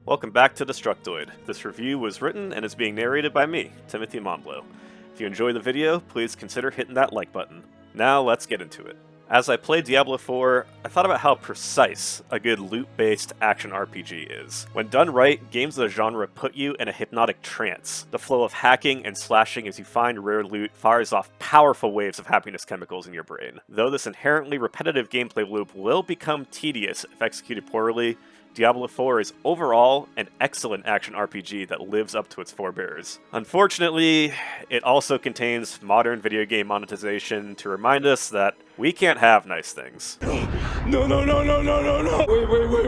Welcome back to Destructoid. This review was written and is being narrated by me, Timothy Momblo. If you enjoyed the video, please consider hitting that like button. Now let's get into it. As I played Diablo 4, I thought about how precise a good loot-based action RPG is. When done right, games of the genre put you in a hypnotic trance. The flow of hacking and slashing as you find rare loot fires off powerful waves of happiness chemicals in your brain. Though this inherently repetitive gameplay loop will become tedious if executed poorly, Diablo 4 is overall an excellent action RPG that lives up to its forebears. Unfortunately, it also contains modern video game monetization to remind us that we can't have nice things. No.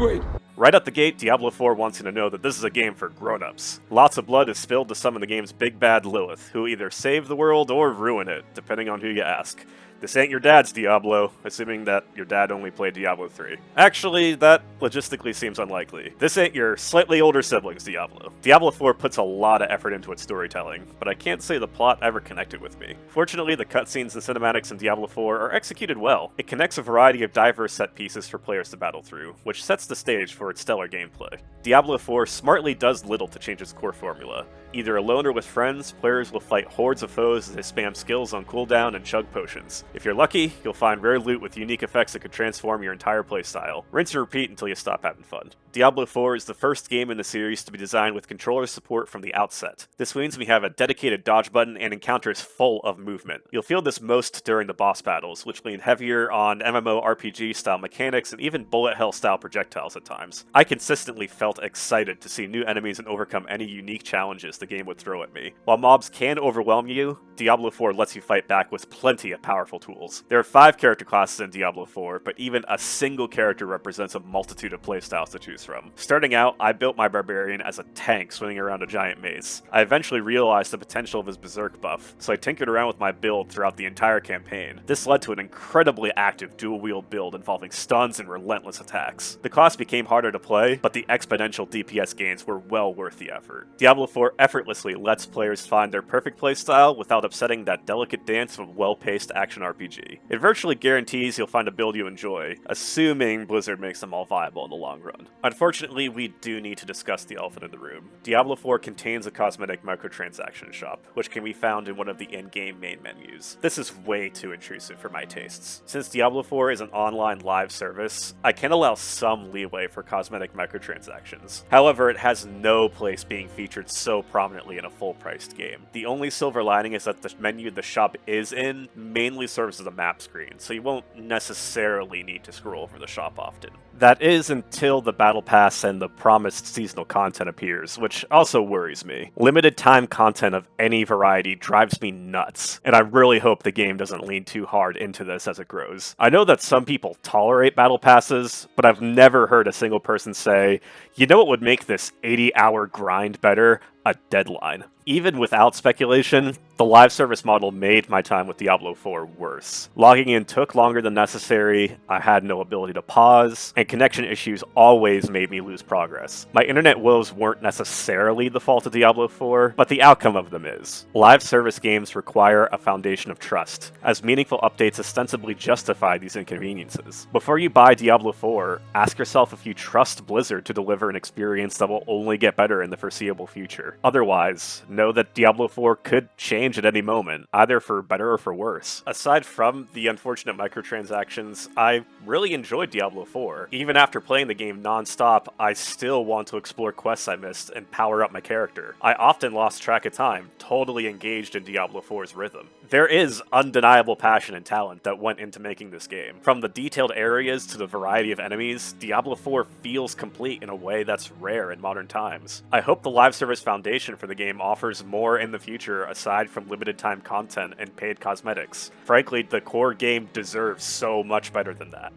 Wait. Right at the gate, Diablo 4 wants you to know that this is a game for grown-ups. Lots of blood is spilled to summon the game's big bad Lilith, who either save the world or ruin it, depending on who you ask. This ain't your dad's Diablo, assuming that your dad only played Diablo 3. Actually, that logistically seems unlikely. This ain't your slightly older sibling's Diablo. Diablo 4 puts a lot of effort into its storytelling, but I can't say the plot ever connected with me. Fortunately, the cutscenes and cinematics in Diablo 4 are executed well. It connects a variety of diverse set pieces for players to battle through, which sets the stage for its stellar gameplay. Diablo 4 smartly does little to change its core formula. Either alone or with friends, players will fight hordes of foes as they spam skills on cooldown and chug potions. If you're lucky, you'll find rare loot with unique effects that could transform your entire playstyle. Rinse and repeat until you stop having fun. Diablo 4 is the first game in the series to be designed with controller support from the outset. This means we have a dedicated dodge button and encounters full of movement. You'll feel this most during the boss battles, which lean heavier on MMORPG style mechanics and even bullet hell style projectiles at times. I consistently felt excited to see new enemies and overcome any unique challenges the game would throw at me. While mobs can overwhelm you, Diablo 4 lets you fight back with plenty of powerful tools. There are 5 character classes in Diablo 4, but even a single character represents a multitude of playstyles to choose from. Starting out, I built my barbarian as a tank swinging around a giant mace. I eventually realized the potential of his berserk buff, so I tinkered around with my build throughout the entire campaign. This led to an incredibly active dual-wield build involving stuns and relentless attacks. The class became harder to play, but the exponential DPS gains were well worth the effort. Diablo 4 effortlessly lets players find their perfect playstyle without upsetting that delicate dance of a well-paced action RPG. It virtually guarantees you'll find a build you enjoy, assuming Blizzard makes them all viable in the long run. Unfortunately, we do need to discuss the elephant in the room. Diablo 4 contains a cosmetic microtransaction shop, which can be found in one of the in-game main menus. This is way too intrusive for my tastes. Since Diablo 4 is an online live service, I can allow some leeway for cosmetic microtransactions. However, it has no place being featured so prominently in a full-priced game. The only silver lining is that the menu the shop is in mainly serves as a map screen, so you won't necessarily need to scroll over the shop often. That is until the Battle Pass and the promised seasonal content appears, which also worries me. Limited time content of any variety drives me nuts, and I really hope the game doesn't lean too hard into this as it grows. I know that some people tolerate Battle Passes, but I've never heard a single person say, you know what would make this 80-hour grind better? A deadline. Even without speculation, the live service model made my time with Diablo 4 worse. Logging in took longer than necessary, I had no ability to pause, and connection issues always made me lose progress. My internet woes weren't necessarily the fault of Diablo 4, but the outcome of them is. Live service games require a foundation of trust, as meaningful updates ostensibly justify these inconveniences. Before you buy Diablo 4, ask yourself if you trust Blizzard to deliver an experience that will only get better in the foreseeable future. Otherwise, know that Diablo 4 could change at any moment, either for better or for worse. Aside from the unfortunate microtransactions, I really enjoyed Diablo 4. Even after playing the game non-stop, I still want to explore quests I missed and power up my character. I often lost track of time, totally engaged in Diablo 4's rhythm. There is undeniable passion and talent that went into making this game. From the detailed areas to the variety of enemies, Diablo 4 feels complete in a way that's rare in modern times. I hope the live service foundation for the game offers more in the future aside from limited time content and paid cosmetics. Frankly, the core game deserves so much better than that.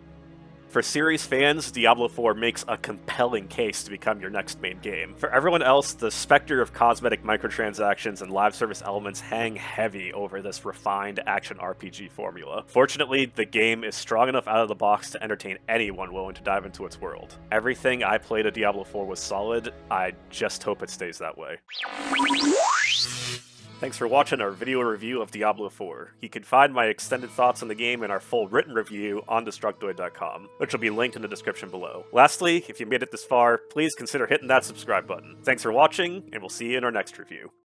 For series fans, Diablo 4 makes a compelling case to become your next main game. For everyone else, the specter of cosmetic microtransactions and live service elements hang heavy over this refined action RPG formula. Fortunately, the game is strong enough out of the box to entertain anyone willing to dive into its world. Everything I played at Diablo 4 was solid, I just hope it stays that way. Thanks for watching our video review of Diablo 4. You can find my extended thoughts on the game and our full written review on Destructoid.com, which will be linked in the description below. Lastly, if you made it this far, please consider hitting that subscribe button. Thanks for watching, and we'll see you in our next review.